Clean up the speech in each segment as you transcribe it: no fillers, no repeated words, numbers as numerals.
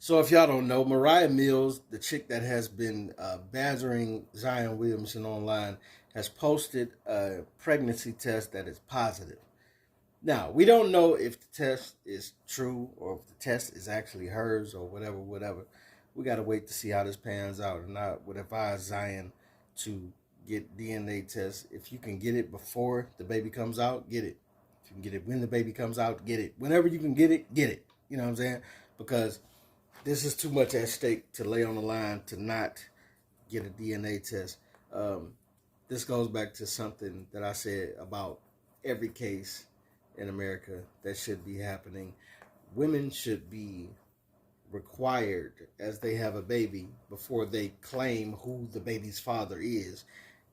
So if y'all don't know, Moriah Mills, the chick that has been badgering Zion Williamson online, has posted a pregnancy test that is positive. Now, we don't know if the test is true or if the test is actually hers or whatever, whatever. We got to wait to see how this pans out. And I would advise Zion to get DNA tests. If you can get it before the baby comes out, get it. If you can get it when the baby comes out, get it. Whenever you can get it, get it. You know what I'm saying? Because this is too much at stake to lay on the line to not get a DNA test. Um, this goes back to something that I said about every case in America that should be happening. Women should be required, as they have a baby, before they claim who the baby's father is,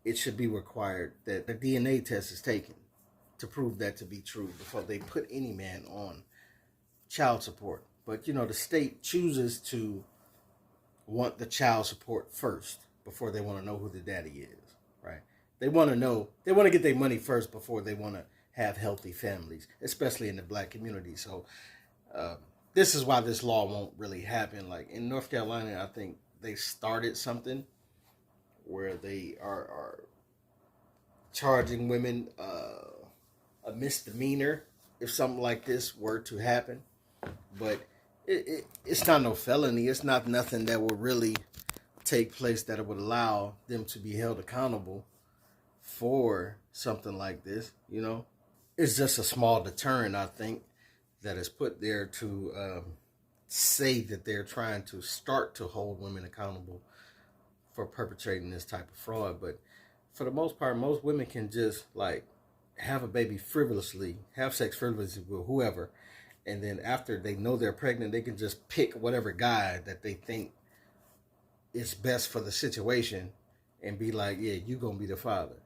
it should be required that a DNA test is taken to prove that to be true before they put any man on child support. But you know, the state chooses to want the child support first before they want to know who the daddy is, right? They want to know, they want to get their money first before they want to have healthy families, especially in the black community. So uh, this is why this law won't really happen. Like in North Carolina, I think they started something where they are charging women a misdemeanor if something like this were to happen. But it's not no felony. It's not nothing that will really take place that would allow them to be held accountable for something like this. You know, it's just a small deterrent, I think, that is put there to say that they're trying to start to hold women accountable for perpetrating this type of fraud. But for the most part, most women can just like have a baby frivolously, have sex frivolously with whoever, and then after they know they're pregnant, they can just pick whatever guy that they think is best for the situation and be like, yeah, you gonna be the father.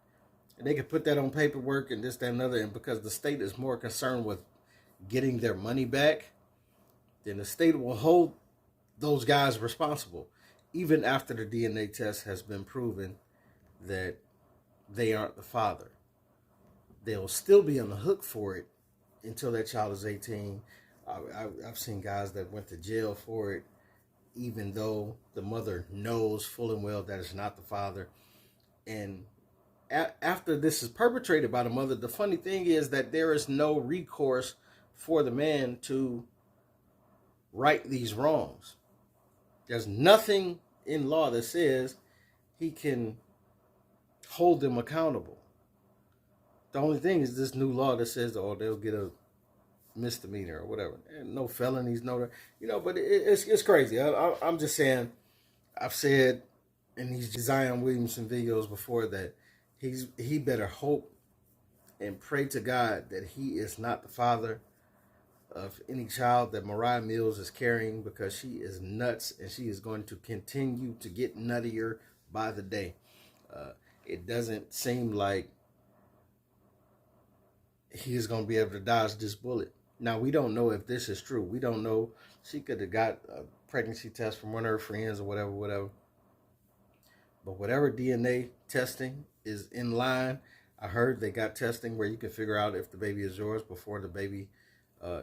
And they can put that on paperwork and this, that, and other. And because the state is more concerned with getting their money back, then the state will hold those guys responsible, even after the DNA test has been proven that they aren't the father. They'll still be on the hook for it until that child is 18. I've seen guys that went to jail for it, even though the mother knows full and well that it's not the father. And after this is perpetrated by the mother, the funny thing is that there is no recourse for the man to right these wrongs. There's nothing in law that says he can hold them accountable. The only thing is this new law that says, oh, they'll get a misdemeanor or whatever. And no felonies, no, you know, but it's crazy. I'm just saying, I've said in these Zion Williamson videos before that he better hope and pray to God that he is not the father of any child that Moriah Mills is carrying, because she is nuts and she is going to continue to get nuttier by the day. It doesn't seem like he is going to be able to dodge this bullet. Now, we don't know if this is true. We don't know. She could have got a pregnancy test from one of her friends or whatever, whatever. But whatever DNA testing is in line, I heard they got testing where you can figure out if the baby is yours before the baby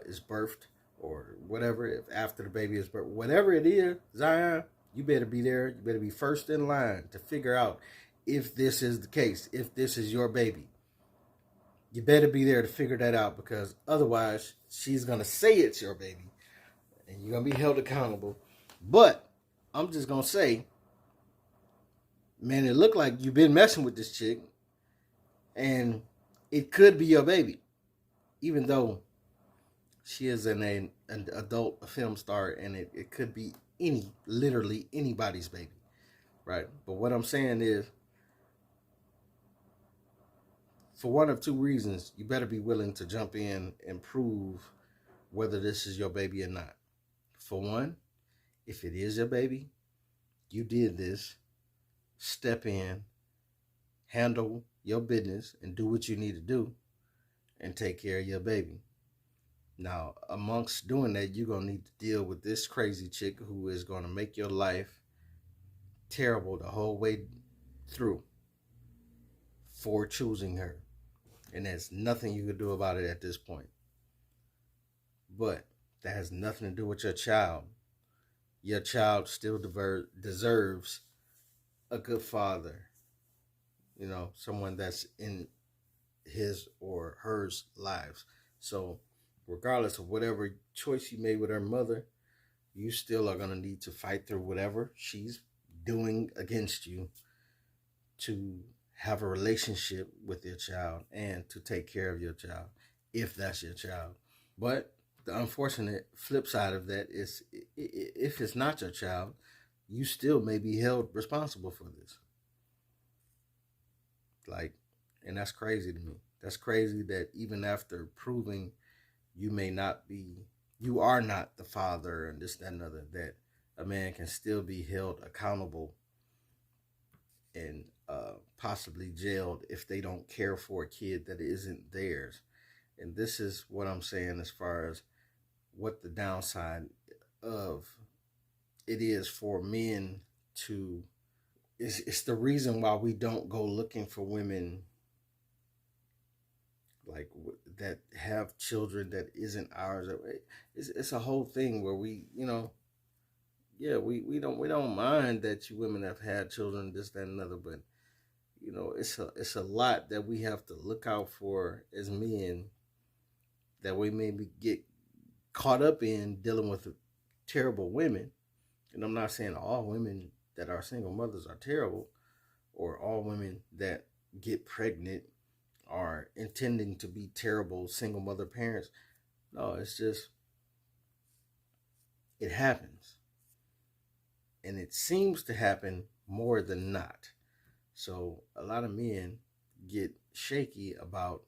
is birthed, or whatever, if after the baby is birthed. Whatever it is, Zion, you better be there. You better be first in line to figure out if this is the case, if this is your baby. You better be there to figure that out, because otherwise she's going to say it's your baby and you're going to be held accountable. But I'm just going to say, man, it looked like you've been messing with this chick and it could be your baby, even though she is an adult film star, and it could be literally anybody's baby, right? But what I'm saying is, for one of two reasons, you better be willing to jump in and prove whether this is your baby or not. For one, if it is your baby, you did this, step in, handle your business, and do what you need to do, and take care of your baby. Now, amongst doing that, you're going to need to deal with this crazy chick who is going to make your life terrible the whole way through for choosing her. And there's nothing you can do about it at this point. But that has nothing to do with your child. your child still deserves a good father, someone that's in his or hers lives. So, regardless of whatever choice you made with her mother, you still are going to need to fight through whatever she's doing against you to have a relationship with your child and to take care of your child if that's your child. But the unfortunate flip side of that is if it's not your child, you still may be held responsible for this. Like, and that's crazy to me. That's crazy that even after proving you may not be, you are not the father and this, that, and other, that a man can still be held accountable and possibly jailed if they don't care for a kid that isn't theirs. And this is what I'm saying as far as what the downside of it is for men to. It's the reason why we don't go looking for women like that have children that isn't ours. It's a whole thing where we, yeah, we don't mind that you women have had children, this, that, and another, but it's a lot that we have to look out for as men that we maybe get caught up in dealing with terrible women. And I'm not saying all women that are single mothers are terrible, or all women that get pregnant are intending to be terrible single mother parents. No, it's just, it happens. And it seems to happen more than not. So a lot of men get shaky about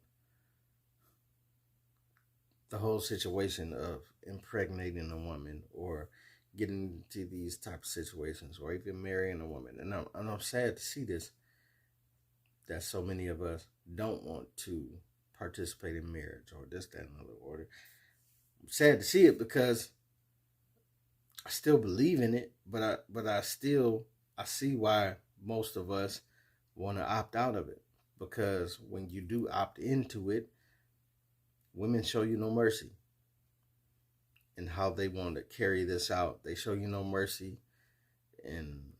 the whole situation of impregnating a woman or getting into these type of situations or even marrying a woman. And I'm sad to see this, that so many of us don't want to participate in marriage or this, that, and other order. I'm sad to see it because I still believe in it, but I see why most of us want to opt out of it, because when you do opt into it, women show you no mercy in how they want to carry this out. They show you no mercy, and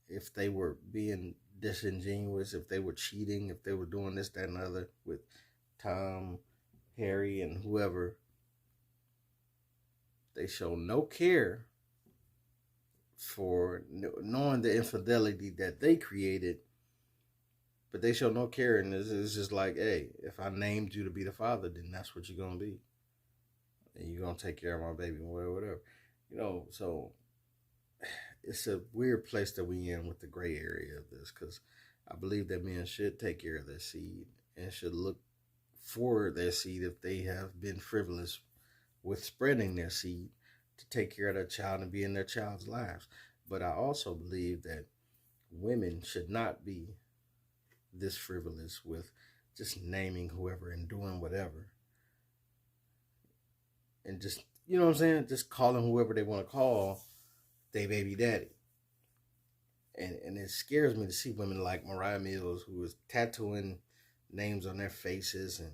if they were being disingenuous, if they were cheating, if they were doing this, that, and other with Tom, Harry, and whoever, they show no care for knowing the infidelity that they created, but they show no care. And it's just like, hey, if I named you to be the father, then that's what you're going to be. And you're going to take care of my baby, whatever. So it's a weird place that we in with the gray area of this, because I believe that men should take care of their seed and should look for their seed if they have been frivolous with spreading their seed, to take care of their child and be in their child's lives. But I also believe that women should not be this frivolous with just naming whoever and doing whatever. And just, you know what I'm saying? Just calling whoever they want to call their baby daddy. And it scares me to see women like Moriah Mills, who is tattooing names on their faces and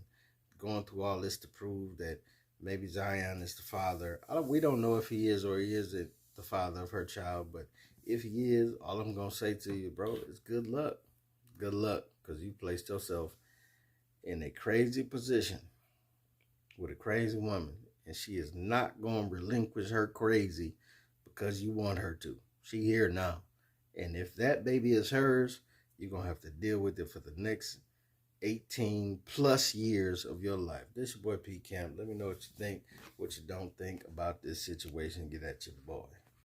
going through all this to prove that maybe Zion is the father. We don't know if he is or he isn't the father of her child, but if he is, all I'm going to say to you, bro, is good luck. Good luck, because you placed yourself in a crazy position with a crazy woman, and she is not going to relinquish her crazy because you want her to. She here now. And if that baby is hers, you're going to have to deal with it for the next 18 plus years of your life. This is your boy P Camp. Let me know what you think, what you don't think about this situation. Get at your boy.